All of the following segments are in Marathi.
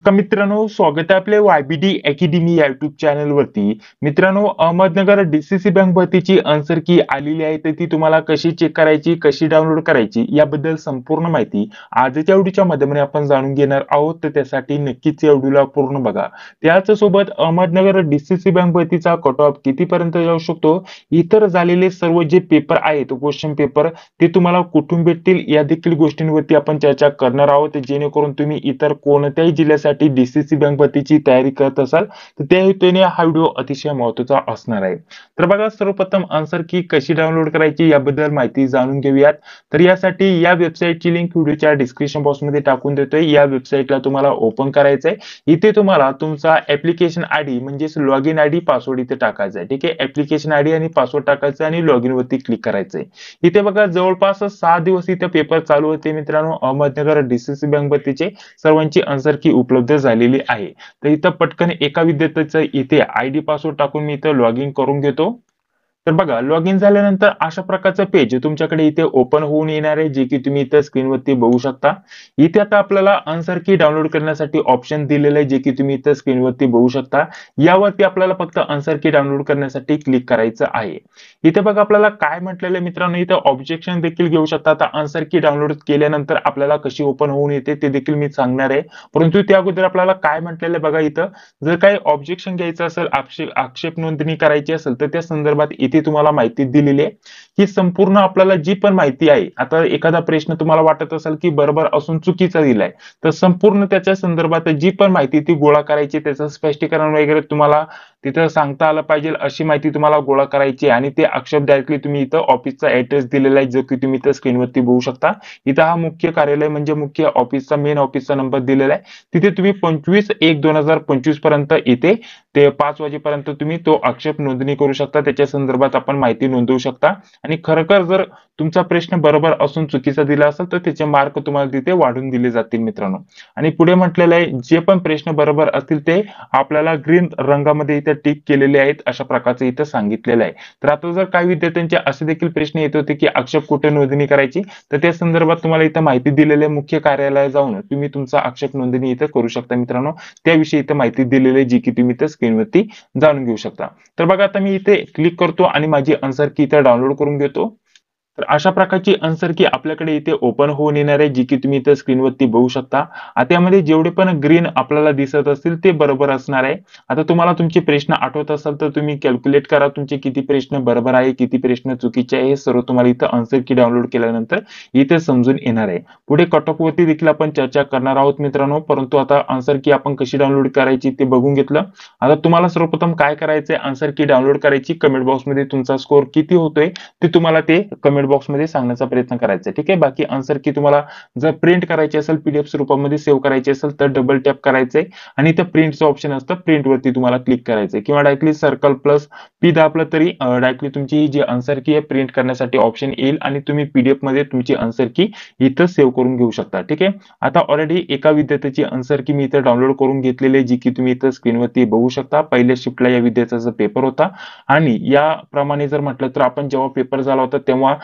मित्रांनो, स्वागत आहे आपल्या YBD अकॅडमी या युट्यूब चॅनल वरती. मित्रांनो, अहमदनगर DCC बँक भरतीची आन्सर की आलेली आहे, तर ती तुम्हाला कशी चेक करायची, कशी डाउनलोड करायची याबद्दल संपूर्ण माहिती आजच्या व्हिडिओच्या माध्यमाने आपण जाणून घेणार आहोत. तर त्यासाठी नक्कीच या व्हिडिओला पूर्ण बघा. त्याच सोबत अहमदनगर DCC बँक भरतीचा कट ऑफ कितीपर्यंत जाऊ शकतो, इतर झालेले सर्व जे पेपर आहेत क्वेश्चन पेपर ते तुम्हाला कुठून भेटतील या देखील गोष्टींवरती आपण चर्चा करणार आहोत, जेणेकरून तुम्ही इतर कोणत्याही जिल्ह्यासाठी DCC बँक भरतीची तयारी करत असाल तर त्या हेतूने हा व्हिडिओ अतिशय महत्त्वाचा असणार आहे. तर बघा, सर्वप्रथम आन्सर की कशी डाउनलोड करायची याबद्दल माहिती जाणून घेऊयात. तर यासाठी या वेबसाईटची लिंक व्हिडिओच्या डिस्क्रिप्शन बॉक्स मध्ये टाकून देतोय. या वेबसाईटला तुम्हाला ओपन करायचंय. इथे तुम्हाला तुमचा ऍप्लिकेशन आयडी म्हणजेच लॉग इन आयडी पासवर्ड इथे टाकायचा आहे. ठीक आहे, ऍप्लिकेशन आयडी आणि पासवर्ड टाकायचं आणि लॉग इन वरती क्लिक करायचंय. इथे बघा, जवळपास 6 दिवस इथे पेपर चालू होते मित्रांनो. अहमदनगर DCC बँक भरतीचे सर्वांची आन्सर की उपलब्ध झालेली आहे. तर इथं पटकन एका विद्यार्थ्याचं इथे आयडी पासवर्ड टाकून मी इथं लॉग इन करून घेतो. तर बघा, लॉग इन झाल्यानंतर अशा प्रकारचं पेज तुमच्याकडे इथे ओपन होऊन येणार आहे, जे की तुम्ही इथं स्क्रीनवरती बघू शकता. इथे आता आपल्याला आन्सर की डाउनलोड करण्यासाठी ऑप्शन दिलेलं आहे, जे की तुम्ही इथं स्क्रीनवरती बघू शकता. यावरती आपल्याला फक्त आन्सर की डाउनलोड करण्यासाठी क्लिक करायचं आहे. इथे बघा, आपल्याला काय म्हटलेलं आहे मित्रांनो, इथं ऑब्जेक्शन देखील घेऊ शकता. आता आन्सर की डाउनलोड केल्यानंतर आपल्याला कशी ओपन होऊन येते ते देखील मी सांगणार आहे. परंतु त्या अगोदर आपल्याला काय म्हटलेलं आहे बघा, इथं जर काही ऑब्जेक्शन घ्यायचं असेल, आक्षेप नोंदणी करायची असेल, तर त्या संदर्भात इथे तुम्हाला माहिती दिलेली आहे. ही संपूर्ण आपल्याला जी पण माहिती आहे, आता एखादा प्रश्न तुम्हाला वाटत असेल की बरोबर असून चुकीचा दिलाय, तर संपूर्ण त्याच्या संदर्भात जी पण माहिती ती गोळा करायची, त्याचं स्पष्टीकरण वगैरे तुम्हाला तिथं सांगता आलं पाहिजे अशी माहिती तुम्हाला गोळा करायची आहे. आणि ते आक्षेप डायरेक्टली तुम्ही इथं ऑफिसचा ऍड्रेस दिलेला आहे, जो की तुम्ही इथं स्क्रीनवरती बघू शकता. इथं हा मुख्य कार्यालय म्हणजे मुख्य ऑफिसचा मेन ऑफिसचा नंबर दिलेला आहे. तिथे तुम्ही 25/1/2025 पर्यंत इथे ते 5 वाजेपर्यंत तुम्ही तो आक्षेप नोंदणी करू शकता. त्याच्या संदर्भात आपण माहिती नोंदवू शकता. आणि खरोखर जर तुमचा प्रश्न बरोबर असून चुकीचा दिला असेल तर त्याचे मार्क तुम्हाला तिथे वाढून दिले जातील मित्रांनो. आणि पुढे म्हटलेलं आहे, जे पण प्रश्न बरोबर असतील ते आपल्याला ग्रीन रंगामध्ये इथे टिक केलेले आहेत, अशा प्रकारचे इथे सांगितलेलं आहे. तर आता जर काही विद्यार्थ्यांचे असे देखील प्रश्न येत होते की आक्षेप कुठे नोंदणी करायची, तर त्या संदर्भात तुम्हाला इथं माहिती दिलेली आहे. मुख्य कार्यालयात जाऊन तुम्ही तुमचा आक्षेप नोंदणी इथे करू शकता मित्रांनो. त्याविषयी इथं माहिती दिलेली आहे, जी की तुम्ही इथं स्क्रीनवरती जाणून घेऊ शकता. तर बघा, आता मी इथे क्लिक करतो आणि माझी आन्सर की इथे डाउनलोड करून घेतो. तर अशा प्रकारची आन्सर की आपल्याकडे इथे ओपन होऊन येणार आहे, जी की तुम्ही इथे स्क्रीनवरती बघू शकता. आता यामध्ये जेवढे पण ग्रीन आपल्याला दिसत असतील ते बरोबर असणार आहे. आता तुम्हाला तुमचे प्रश्न आठवत असेल तर तुम्ही कॅल्क्युलेट करा, तुमचे किती प्रश्न बरोबर आहे, किती प्रश्न चुकीचे आहे. हे सर्व तुम्हाला इथं आन्सर की डाउनलोड केल्यानंतर इथे समजून येणार आहे. पुढे कट ऑफ वरती देखील आपण चर्चा करणार आहोत मित्रांनो. परंतु आता आन्सर की आपण कशी डाउनलोड करायची ते बघून घेतलं. आता तुम्हाला सर्वप्रथम काय करायचंय, आन्सर की डाउनलोड करायची. कमेंट बॉक्समध्ये तुमचा स्कोर किती होतोय ते तुम्हाला ते कमेंट बॉक्समध्ये सांगण्याचा प्रयत्न करायचा आहे. ठीक आहे, बाकी आन्सर की तुम्हाला जर प्रिंट करायची असेल, पीडीएफ स्वरूपामध्ये सेव्ह करायची असेल तर डबल टॅप करायचंय आणि इथं प्रिंटचं ऑप्शन असतं, प्रिंट वरती तुम्हाला क्लिक करायचंय किंवा डायरेक्टली सर्कल प्लस पी दाबलं तरी डायरेक्टली तुमची ही जी आन्सर की आहे प्रिंट करण्यासाठी ऑप्शन येईल आणि तुम्ही पीडीएफ मध्ये तुमची आन्सर की इथं सेव्ह करून घेऊ शकता. ठीक आहे, आता ऑलरेडी एका विद्यार्थ्याची आन्सर की मी इथं डाउनलोड करून घेतलेली आहे, जी की तुम्ही इथं स्क्रीनवरती बघू शकता. पहिल्या शिफ्टला या विद्यार्थ्याचा पेपर होता आणि याप्रमाणे जर म्हटलं तर आपण जेव्हा पेपर झाला होता तेव्हा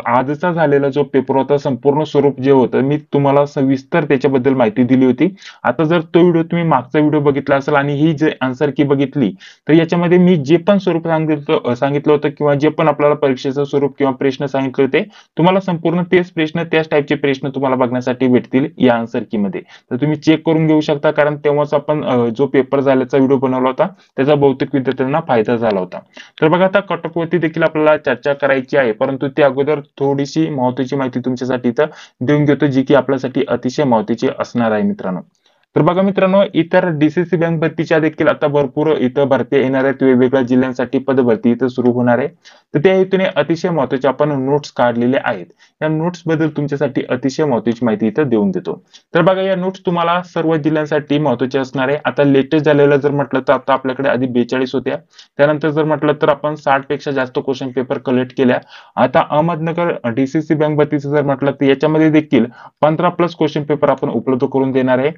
आजचा झालेला जो पेपर होता संपूर्ण स्वरूप जे होतं मी तुम्हाला सविस्तर त्याच्याबद्दल माहिती दिली होती. आता जर तो व्हिडिओ तुम्ही मागचा व्हिडिओ बघितला असेल आणि ही जे आन्सर की बघितली, तर याच्यामध्ये मी जे पण स्वरूप सांगितलं होतं किंवा जे पण आपल्याला परीक्षेचं स्वरूप किंवा प्रश्न सांगितले होते, तुम्हाला संपूर्ण तेच प्रश्न, त्याच टाईपचे प्रश्न तुम्हाला बघण्यासाठी भेटतील या आन्सर की मध्ये. तर तुम्ही चेक करून घेऊ शकता, कारण तेव्हाच आपण जो पेपर झाल्याचा व्हिडिओ बनवला होता त्याचा बहुतेक विद्यार्थ्यांना फायदा झाला होता. तर बघा, आता कट ऑफ वरती देखील आपल्याला चर्चा करायची आहे, परंतु त्या अगोदर थोडीशी महत्त्वाची माहिती तुमच्यासाठी इथं देऊन घेतो, जी की आपल्यासाठी अतिशय महत्त्वाची असणार आहे मित्रांनो. तर बघा मित्रांनो, इतर DCC बँक भरतीच्या देखील आता भरपूर इथं भरती येणार आहेत. वेगवेगळ्या जिल्ह्यांसाठी पदभरती इथं सुरू होणार आहे. तर त्या हेतूने अतिशय महत्त्वाचे आपण नोट्स काढलेले आहेत. या नोट्स बद्दल तुमच्यासाठी अतिशय महत्त्वाची माहिती इथं देऊन देतो. तर बघा, या नोट्स तुम्हाला सर्व जिल्ह्यांसाठी महत्त्वाचे असणार आहे. आता लेटेस्ट झालेलं जर म्हटलं तर आता आपल्याकडे आधी 42 होत्या, त्यानंतर जर म्हटलं तर आपण 60 पेक्षा जास्त क्वेश्चन पेपर कलेक्ट केल्या. आता अहमदनगर DCC बँक भरतीचं जर म्हटलं तर याच्यामध्ये देखील 15 प्लस क्वेश्चन पेपर आपण उपलब्ध करून देणार आहे.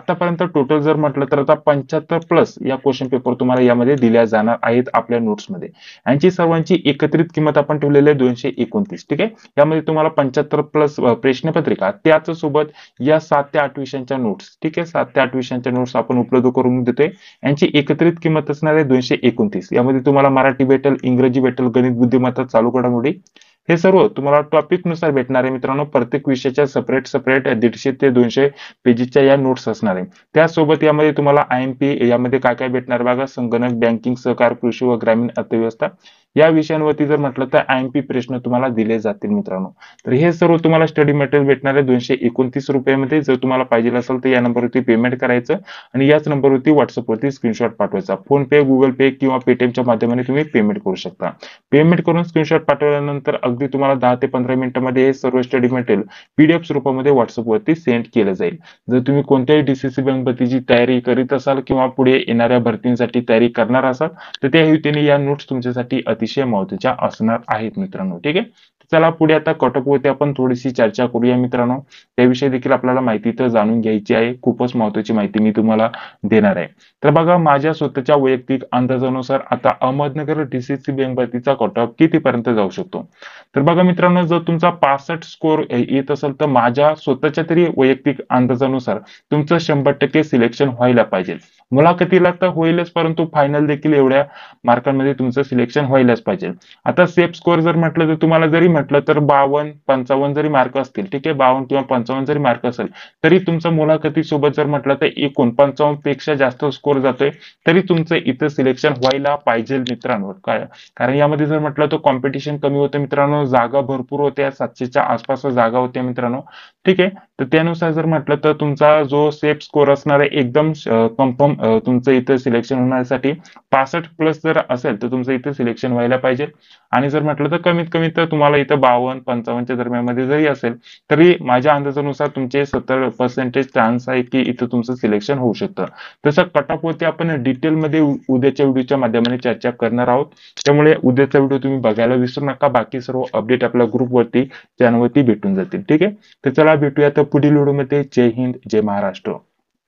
आतापर्यंत टोटल जर म्हटलं तर आता 75 प्लस या क्वेश्चन पेपर तुम्हाला यामध्ये दिल्या जाणार आहेत आपल्या नोट्समध्ये. यांची सर्वांची एकत्रित किंमत आपण ठेवलेली आहे 229. ठीक आहे. यामध्ये तुम्हाला 75 प्लस प्रश्नपत्रिका त्याच सोबत या 7 ते 8 विषयांच्या नोट्स, ठीक आहे, 7 ते 8 विषयांच्या नोट्स आपण उपलब्ध करून देतोय. यांची एकत्रित किंमत असणार आहे 229. यामध्ये तुम्हाला मराठी भेटेल, इंग्रजी भेटेल, गणित, बुद्धिमत्ता, चालू घडामोडी हे सर्व तुम्हाला टॉपिक नुसार भेटणार आहे मित्रांनो. प्रत्येक विषयाच्या सेपरेट 150 ते 200 पेजेसच्या या नोट्स असणार आहे. त्यासोबत यामध्ये तुम्हाला IMP यामध्ये काय काय भेटणार बघा, संगणक, बँकिंग, सहकार, कृषी व ग्रामीण अर्थव्यवस्था या विषयांवरती जर म्हटलं तर IMP प्रश्न तुम्हाला दिले जातील मित्रांनो. तर हे सर्व तुम्हाला स्टडी मटेरियल भेटणार आहे 229 रुपयामध्ये. जर तुम्हाला पाहिजे असेल तर या नंबरवरती पेमेंट करायचं आणि याच नंबरवरती व्हॉट्सअपवरती स्क्रीनशॉट पाठवायचा. फोन पे, गुगल पे किंवा पेटीएमच्या माध्यमाने तुम्ही पेमेंट करू शकता. पेमेंट करून स्क्रीनशॉट पाठवल्यानंतर अगदी तुम्हाला 10 ते 15 मिनिटांमध्ये हे सर्व स्टडी मटेरियल PDF स्वरूपामध्ये व्हॉट्सअपवरती सेंड केलं जाईल. जर तुम्ही कोणत्याही DCC बँक भरतीची तयारी करीत असाल किंवा पुढे येणाऱ्या भरतींसाठी तयारी करणार असाल तर त्या हेतूने या नोट्स तुमच्यासाठी अतिशय महत्त्वाच्या असणार आहेत मित्रांनो. ठीक आहे. चला पुढे आता कटऑफवरती आपण थोडीशी चर्चा करूया मित्रांनो. त्याविषयी देखील आपल्याला माहिती तर जाणून घ्यायची आहे. खूपच महत्त्वाची माहिती मी तुम्हाला देणार आहे. तर बघा, माझ्या स्वतःच्या वैयक्तिक अंदाजानुसार आता अहमदनगर DCC बँक भरतीचा कटऑफ कितीपर्यंत जाऊ शकतो. तर बघा मित्रांनो, जर तुमचा 65 स्कोर येत असेल तर माझ्या स्वतःच्या तरी वैयक्तिक अंदाजानुसार तुमचं 100% सिलेक्शन व्हायला पाहिजे. मुलाखतीला तर होईलच, परंतु फायनल देखील एवढ्या मार्कांमध्ये तुमचं सिलेक्शन व्हायलाच पाहिजे. आता सेफ स्कोअर जर म्हटलं तर तुम्हाला जरी म्हटलं तर 52-55 जरी मार्क असतील, ठीक आहे, 52 किंवा 55 जरी मार्क असेल तरी तुमचं मुलाखतीसोबत जर म्हटलं तर एकूण 55 पेक्षा जास्त स्कोर जातोय तरी तुमचं इथं सिलेक्शन व्हायला पाहिजे मित्रांनो. काय कारण यामध्ये जर म्हटलं तर कॉम्पिटिशन कमी होतं मित्रांनो, जागा भरपूर होत्या, 700च्या आसपास जागा होत्या मित्रांनो. ठीक आहे. तर त्यानुसार जर म्हटलं तर तुमचा जो सेफ स्कोर असणार आहे एकदम कन्फर्म तुमचं इथं सिलेक्शन होण्यासाठी 65 प्लस जर असेल तर तुमचं इथं सिलेक्शन व्हायला पाहिजे. आणि जर म्हटलं तर कमीत कमी तर तुम्हाला इथं 52-55च्या दरम्यानमध्ये जरी असेल तरी माझ्या अंदाजानुसार तुमचे 70% चान्स आहे की इथं तुमचं सिलेक्शन होऊ शकतं. तसं कटऑफ वरती आपण डिटेलमध्ये उद्याच्या व्हिडिओच्या माध्यमाने चर्चा करणार आहोत. त्यामुळे उद्याचा व्हिडिओ तुम्ही बघायला विसरू नका. बाकी सर्व अपडेट आपल्या ग्रुपवरती चॅनलवरती भेटून जातील. ठीक आहे. तर चला भेटूया तर पुढील व्हिडिओमध्ये. जय हिंद, जय महाराष्ट्र.